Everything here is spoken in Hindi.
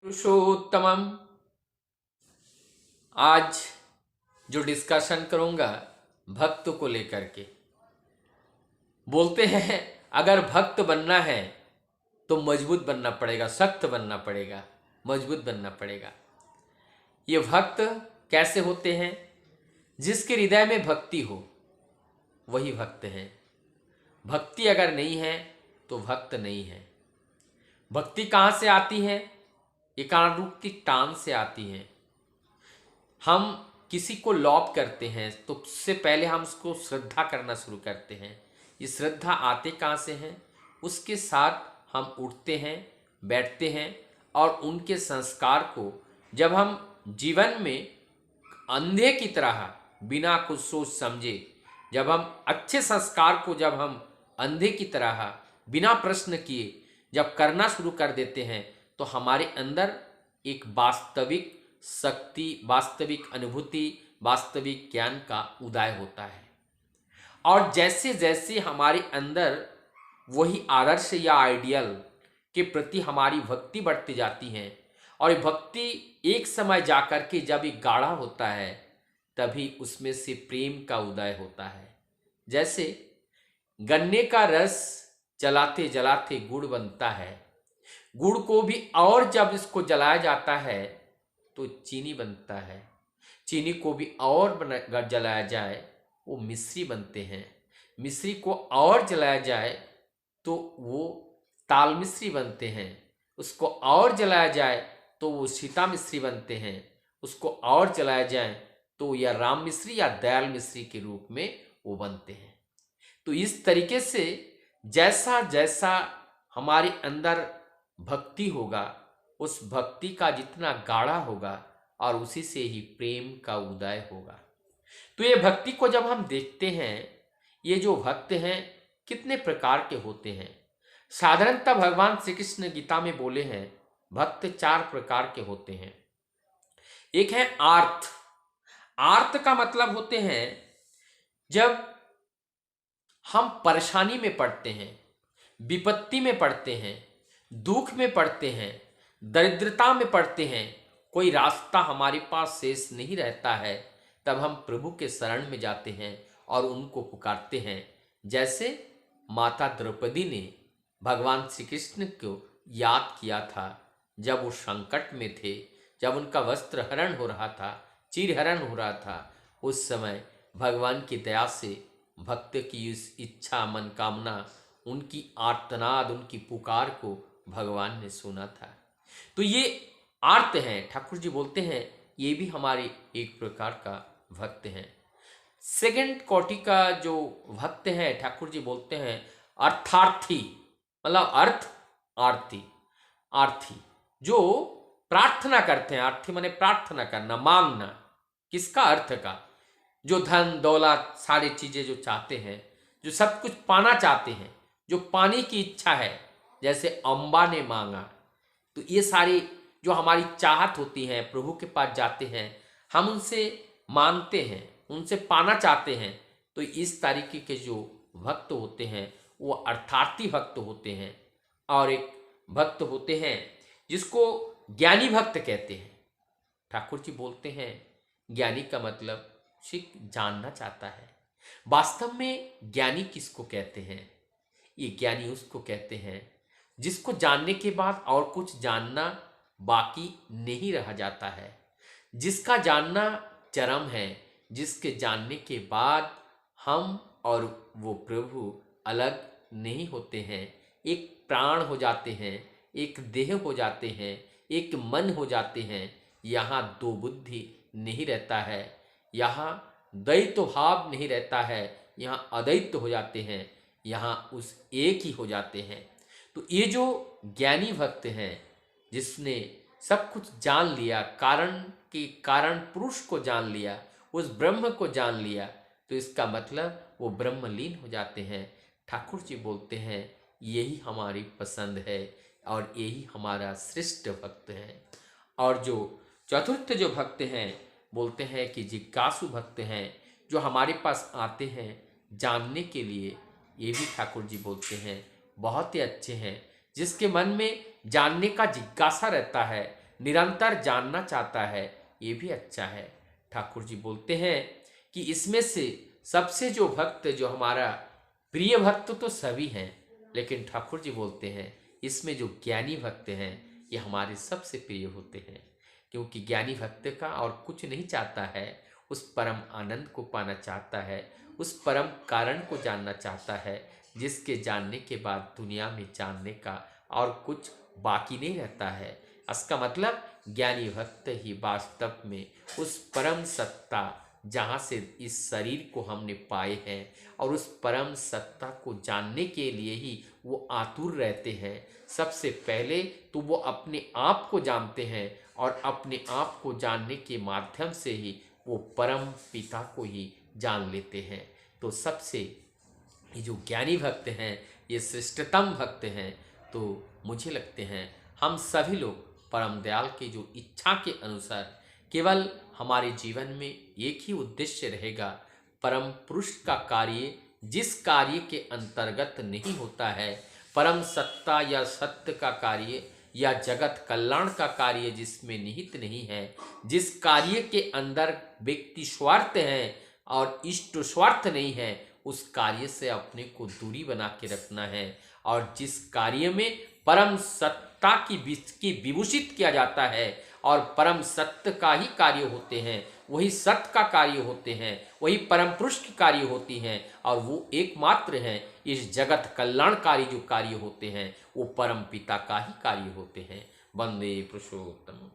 पुरुषोत्तमम। आज जो डिस्कशन करूंगा भक्त को लेकर के, बोलते हैं अगर भक्त बनना है तो मजबूत बनना पड़ेगा, सख्त बनना पड़ेगा, मजबूत बनना पड़ेगा। ये भक्त कैसे होते हैं? जिसके हृदय में भक्ति हो वही भक्त है। भक्ति अगर नहीं है तो भक्त नहीं है। भक्ति कहाँ से आती है? एकांत की टान से आती है। हम किसी को लॉप करते हैं तो उससे पहले हम उसको श्रद्धा करना शुरू करते हैं। ये श्रद्धा आते कहाँ से हैं? उसके साथ हम उठते हैं, बैठते हैं और उनके संस्कार को जब हम जीवन में अंधे की तरह बिना कुछ सोच समझे, जब हम अच्छे संस्कार को जब हम अंधे की तरह बिना प्रश्न किए जब करना शुरू कर देते हैं तो हमारे अंदर एक वास्तविक शक्ति, वास्तविक अनुभूति, वास्तविक ज्ञान का उदय होता है। और जैसे जैसे हमारे अंदर वही आदर्श या आइडियल के प्रति हमारी भक्ति बढ़ती जाती है और भक्ति एक समय जाकर के जब ये गाढ़ा होता है तभी उसमें से प्रेम का उदय होता है। जैसे गन्ने का रस जलाते जलाते गुड़ बनता है, गुड़ को भी और जब इसको जलाया जाता है तो चीनी बनता है, चीनी को भी और जलाया जाए वो मिश्री बनते हैं, मिश्री को और जलाया जाए तो वो ताल मिश्री बनते हैं, उसको और जलाया जाए तो वो सीता मिश्री बनते हैं, उसको और जलाया जाए तो या राम मिश्री या दयाल मिश्री के रूप में वो बनते हैं। तो इस तरीके से जैसा जैसा हमारे अंदर भक्ति होगा उस भक्ति का जितना गाढ़ा होगा और उसी से ही प्रेम का उदय होगा। तो ये भक्ति को जब हम देखते हैं, ये जो भक्त हैं कितने प्रकार के होते हैं। साधारणतः भगवान श्री कृष्ण गीता में बोले हैं भक्त 4 प्रकार के होते हैं। एक है आर्त। आर्त का मतलब होते हैं जब हम परेशानी में पड़ते हैं, विपत्ति में पड़ते हैं, दुख में पड़ते हैं, दरिद्रता में पड़ते हैं, कोई रास्ता हमारे पास शेष नहीं रहता है, तब हम प्रभु के शरण में जाते हैं और उनको पुकारते हैं। जैसे माता द्रौपदी ने भगवान श्री कृष्ण को याद किया था जब वो संकट में थे, जब उनका वस्त्र हरण हो रहा था, चीर हरण हो रहा था, उस समय भगवान की दया से भक्त की इस इच्छा, मनकामना, उनकी आर्तनाद, उनकी पुकार को भगवान ने सुना था। तो ये आर्त हैं। ठाकुर जी बोलते हैं ये भी हमारे एक प्रकार का भक्त हैं। सेकंड कोटि का जो भक्त है ठाकुर जी बोलते हैं अर्थार्थी, मतलब अर्थ आरती, आर्थी जो प्रार्थना करते हैं। आर्थी माने प्रार्थना करना, मांगना। किसका? अर्थ का। जो धन दौलत सारी चीजें जो चाहते हैं, जो सब कुछ पाना चाहते हैं, जो पाने की इच्छा है, जैसे अम्बा ने मांगा, तो ये सारी जो हमारी चाहत होती है प्रभु के पास जाते हैं, हम उनसे मांगते हैं, उनसे पाना चाहते हैं। तो इस तरीके के जो भक्त होते हैं वो अर्थार्थी भक्त होते हैं। और एक भक्त होते हैं जिसको ज्ञानी भक्त कहते हैं। ठाकुर जी बोलते हैं ज्ञानी का मतलब सिर्फ जानना चाहता है। वास्तव में ज्ञानी किसको कहते हैं? ये ज्ञानी उसको कहते हैं जिसको जानने के बाद और कुछ जानना बाकी नहीं रह जाता है, जिसका जानना चरम है, जिसके जानने के बाद हम और वो प्रभु अलग नहीं होते हैं, एक प्राण हो जाते हैं, एक देह हो जाते हैं, एक मन हो जाते हैं। यहाँ 2 बुद्धि नहीं रहता है, यहाँ द्वैत भाव नहीं रहता है, यहाँ अद्वैत हो जाते हैं, यहाँ उस एक ही हो जाते हैं। तो ये जो ज्ञानी भक्त हैं जिसने सब कुछ जान लिया, कारण के कारण पुरुष को जान लिया, उस ब्रह्म को जान लिया, तो इसका मतलब वो ब्रह्मलीन हो जाते हैं। ठाकुर जी बोलते हैं यही हमारी पसंद है और यही हमारा श्रेष्ठ भक्त है। और जो चतुर्थ जो भक्त हैं बोलते हैं कि जिज्ञासु भक्त हैं, जो हमारे पास आते हैं जानने के लिए, ये भी ठाकुर जी बोलते हैं बहुत ही अच्छे हैं। जिसके मन में जानने का जिज्ञासा रहता है, निरंतर जानना चाहता है, ये भी अच्छा है। ठाकुर जी बोलते हैं कि इसमें से सबसे जो भक्त, जो हमारा प्रिय भक्त तो सभी हैं, लेकिन ठाकुर जी बोलते हैं इसमें जो ज्ञानी भक्त हैं ये हमारे सबसे प्रिय होते हैं, क्योंकि ज्ञानी भक्त का और कुछ नहीं चाहता है, उस परम आनंद को पाना चाहता है, उस परम कारण को जानना चाहता है, जिसके जानने के बाद दुनिया में जानने का और कुछ बाकी नहीं रहता है। इसका मतलब ज्ञानी भक्त ही वास्तव में उस परम सत्ता, जहाँ से इस शरीर को हमने पाए हैं, और उस परम सत्ता को जानने के लिए ही वो आतुर रहते हैं। सबसे पहले तो वो अपने आप को जानते हैं, और अपने आप को जानने के माध्यम से ही वो परम पिता को ही जान लेते हैं। तो सबसे ये जो ज्ञानी भक्त हैं ये श्रेष्ठतम भक्त हैं। तो मुझे लगते हैं हम सभी लोग परम दयाल की जो इच्छा के अनुसार, केवल हमारे जीवन में एक ही उद्देश्य रहेगा, परम पुरुष का कार्य जिस कार्य के अंतर्गत नहीं होता है, परम सत्ता या सत्य का कार्य या जगत कल्याण का कार्य जिसमें निहित नहीं है, जिस कार्य के अंदर व्यक्ति स्वार्थ है और इष्ट स्वार्थ नहीं है, उस कार्य से अपने को दूरी बना के रखना है। और जिस कार्य में परम सत्ता की विभूषित किया जाता है और परम सत्य का ही कार्य होते हैं, वही सत्य का कार्य होते हैं, वही परम पुरुष की कार्य होती हैं, और वो एकमात्र हैं इस जगत कल्याणकारी जो कार्य होते हैं, वो परम पिता का ही कार्य होते हैं। वंदे पुरुषोत्तम।